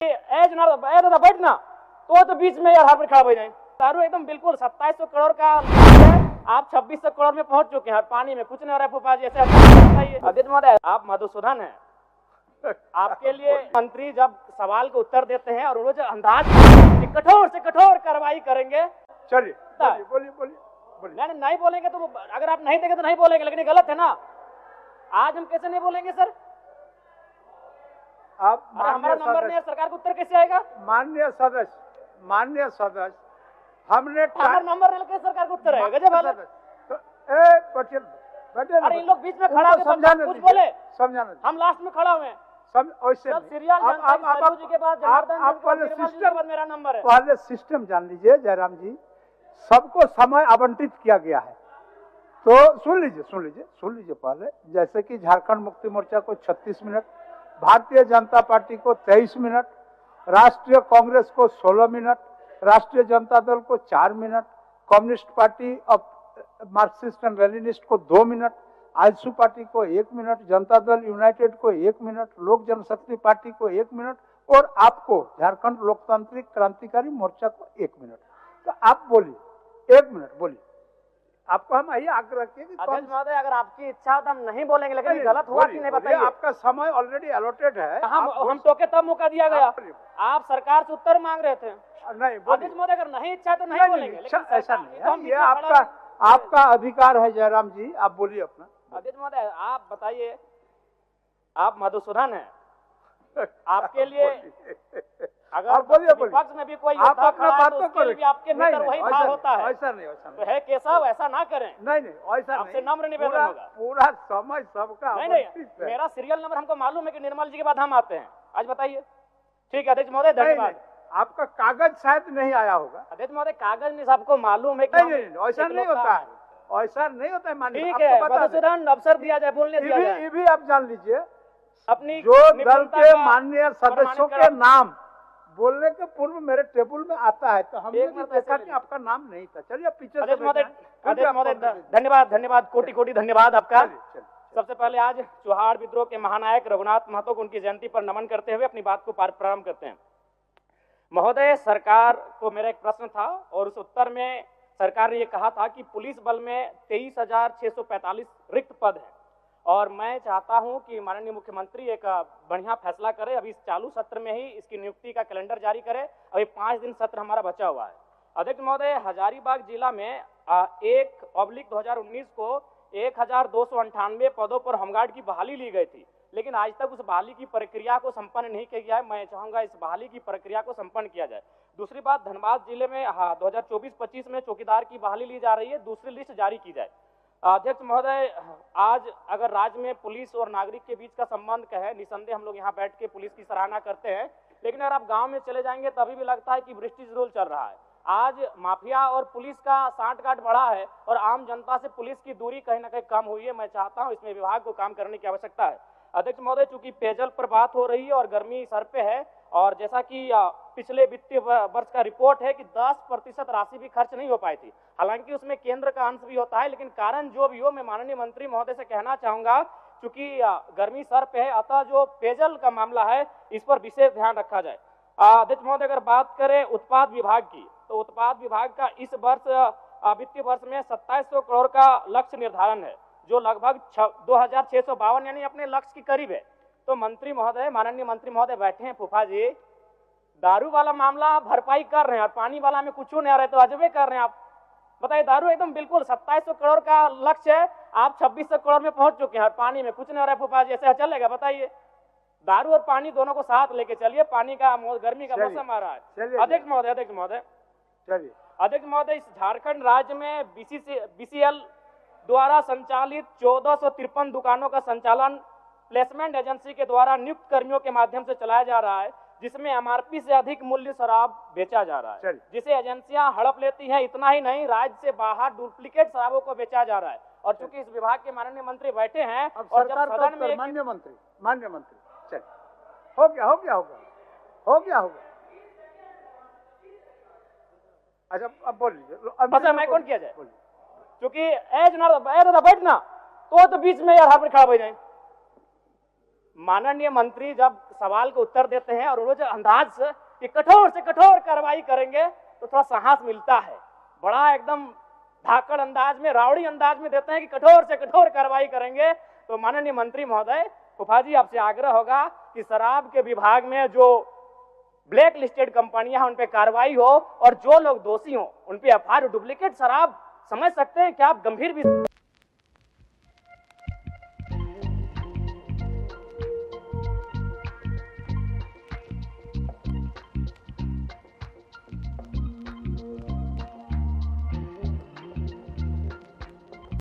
दादा बैठना तो बीच में यार हाथ में खड़ा हो जाए। दारू एकदम बिल्कुल 2700 करोड़ का है, आप 2600 करोड़ में पहुंच चुके हैं, पानी में कुछ नहीं हो रहा है। फूफा जी ऐसे बताइए। अध्यक्ष महोदय, आप मधुसूदन हैं, आपके लिए मंत्री जब सवाल को उत्तर देते हैं और वो जो अंदाज कठोर से कठोर कार्रवाई करेंगे। चलिए बोलिए बोलिए। नहीं बोलेंगे तो अगर आप नहीं देंगे तो नहीं बोलेंगे, लेकिन ये गलत है ना। आज हम कैसे नहीं बोलेंगे सर? आप हमारा नंबर नहीं है, सरकार को उत्तर कैसे आएगा? माननीय सदस्य हमने नंबर नहीं, सरकार को उत्तर आएगा। गजब हालत। अरे इन लोग बीच में खड़ा होकर समझाने कुछ बोले, समझाने हम लास्ट में खड़ा हुए हैं। मेरा नंबर है। पहले सिस्टम जान लीजिए जयराम जी, सबको समय आवंटित किया गया है। तो सुन लीजिए पहले, जैसे कि झारखंड मुक्ति मोर्चा को 36 मिनट, भारतीय जनता पार्टी को 23 मिनट, राष्ट्रीय कांग्रेस को 16 मिनट, राष्ट्रीय जनता दल को 4 minute, communist party of Marxist and Leninist को 2 मिनट, आजसू पार्टी को 1 मिनट, जनता दल यूनाइटेड को 1 मिनट, लोक जनशक्ति पार्टी को 1 मिनट और आपको झारखंड लोकतांत्रिक क्रांतिकारी मोर्चा को 1 मिनट। तो आप बोलिए, 1 मिनट बोलिए। आपको हम यही आग्रह किए कि अध्यक्ष महोदय, अगर आपकी इच्छा हो तो हम नहीं बोलेंगे, लेकिन गलत हुआ कि नहीं बताइए। आपका समय ऑलरेडी अलॉटेड है। हम टोके तब मौका दिया गया, आप सरकार से उत्तर मांग रहे थे। नहीं अध्यक्ष महोदय, अगर नहीं इच्छा तो नहीं बोलेंगे। ऐसा नहीं है, ये आपका अधिकार है जयराम जी, आप बोलिए अपना। अध्यक्ष महोदय, आप बताइए, आप मधुसूदन हैं, आपके लिए अगर विपक्ष में भी कोई योद्धा खड़ा है तो उसके लिए भी आपके भीतर वही भाव होता है। ऐसा नहीं तो है केशव, ऐसा ना करें। नहीं ऐसा नहीं, आपसे नम्र निवेदन होगा। पूरा समय सबका नहीं, मेरा सीरियल नंबर हमको मालूम है कि निर्मल जी के बाद हम आते हैं। आज बताइए। ठीक है अध्यक्ष महोदय, धन्यवाद। आपका कागज शायद नहीं आया होगा। अध्यक्ष महोदय, कागज नहीं, सबको मालूम है कि नहीं ऐसा नहीं होता है, ऐसा नहीं होता है। माननीय, ठीक है, मधुसूदन अवसर दिया जाए, बोलने दिया जाए। ये भी आप जान लीजिए, अपनी जो दल के माननीय सदस्यों के नाम बोलने के पूर्व मेरे टेबल में आता है, तो हमने भी देखा कि आपका नाम नहीं था। चलिए पीछे से। धन्यवाद, कोटि धन्यवाद आपका। सबसे पहले आज चौहाड़ विद्रोह के महानायक रघुनाथ महतो को उनकी जयंती पर नमन करते हुए अपनी बात को प्रारंभ करते हैं। महोदय, सरकार को मेरा एक प्रश्न था और उस उत्तर में सरकार ने ये कहा था कि पुलिस बल में 23,645 रिक्त पद है और मैं चाहता हूं कि माननीय मुख्यमंत्री एक बढ़िया फैसला करे, अभी इस चालू सत्र में ही इसकी नियुक्ति का कैलेंडर जारी करे। अभी 5 दिन सत्र हमारा बचा हुआ है। अध्यक्ष महोदय, हजारीबाग जिला में 1/2019 को 1298 पदों पर होमगार्ड की बहाली ली गई थी, लेकिन आज तक उस बहाली की प्रक्रिया को संपन्न नहीं किया गया है। मैं चाहूंगा इस बहाली की प्रक्रिया को संपन्न किया जाए। दूसरी बात, धनबाद जिले में 2024-25 में चौकीदार की बहाली ली जा रही है, दूसरी लिस्ट जारी की जाए। अध्यक्ष महोदय, आज अगर राज्य में पुलिस और नागरिक के बीच का संबंध कहे, निसंदेह हम लोग यहाँ बैठ के पुलिस की सराहना करते हैं, लेकिन अगर आप गांव में चले जाएंगे तभी भी लगता है कि ब्रिटिश रूल चल रहा है। आज माफिया और पुलिस का सांठगांठ बढ़ा है और आम जनता से पुलिस की दूरी कहीं ना कहीं कम हुई है। मैं चाहता हूं इसमें विभाग को काम करने की आवश्यकता है। अध्यक्ष महोदय, चूंकि पेयजल पर बात हो रही है और गर्मी सर पे है, और जैसा कि पिछले वित्तीय वर्ष का रिपोर्ट है कि 10% राशि भी खर्च नहीं हो पाई थी, हालांकि उसमें केंद्र का अंश भी होता है, लेकिन कारण जो भी हो, मैं माननीय मंत्री महोदय से कहना चाहूंगा, चूंकि गर्मी सर पे है, अतः जो पेयजल का मामला है इस पर विशेष ध्यान रखा जाए। अध्यक्ष महोदय, अगर बात करें उत्पाद विभाग की, तो उत्पाद विभाग का इस वर्ष वित्तीय वर्ष में 2700 करोड़ का लक्ष्य निर्धारण है, जो लगभग 2652 यानी अपने लक्ष्य के करीब है। तो मंत्री महोदय, माननीय मंत्री महोदय बैठे हैं, फूफा जी, दारू वाला मामला भरपाई कर रहे हैं और पानी वाला में कुछ नहीं आ रहे, तो अजबे कर रहे हैं आप। बताइए, दारू एकदम बिल्कुल 2700 करोड़ का लक्ष्य है, आप 2600 करोड़ में पहुंच चुके हैं और पानी में कुछ नहीं आ रहा है। फूफा जी ऐसे चलेगा? बताइए, दारू और पानी दोनों को साथ लेके चलिए, पानी का गर्मी का मौसम आ रहा है। अध्यक्ष महोदय, इस झारखंड राज्य में BCL द्वारा संचालित 1453 दुकानों का संचालन प्लेसमेंट एजेंसी के द्वारा नियुक्त कर्मियों के माध्यम से चलाया जा रहा है, जिसमें MRP से अधिक मूल्य शराब बेचा जा रहा है, जिसे एजेंसियां हड़प लेती हैं। इतना ही नहीं, राज्य से बाहर डुप्लीकेट शराबों को बेचा जा रहा है। और चूंकि इस विभाग के माननीय मंत्री बैठे हैं और जब सदन में माननीय मंत्री चल हो गया। अच्छा, अब बोल लीजिए। अच्छा, मैं कौन किया जाए? चूंकि दादा बैठना तो बीच में यार हाथ में खड़ा हो जाए। माननीय मंत्री जब सवाल को उत्तर देते हैं और वो जो अंदाज से कठोर कार्रवाई करेंगे तो थोड़ा साहस मिलता है। बड़ा एकदम धाकड़ अंदाज में, रावड़ी अंदाज में देते हैं कि कठोर से कठोर कार्रवाई करेंगे। तो माननीय मंत्री महोदय, फूफा जी आपसे आग्रह होगा कि शराब के विभाग में जो ब्लैक लिस्टेड कंपनियां हैं उन पे कार्रवाई हो और जो लोग दोषी हों उन पे एफआईआर। डुप्लीकेट शराब समझ सकते हैं क्या आप, गंभीर भी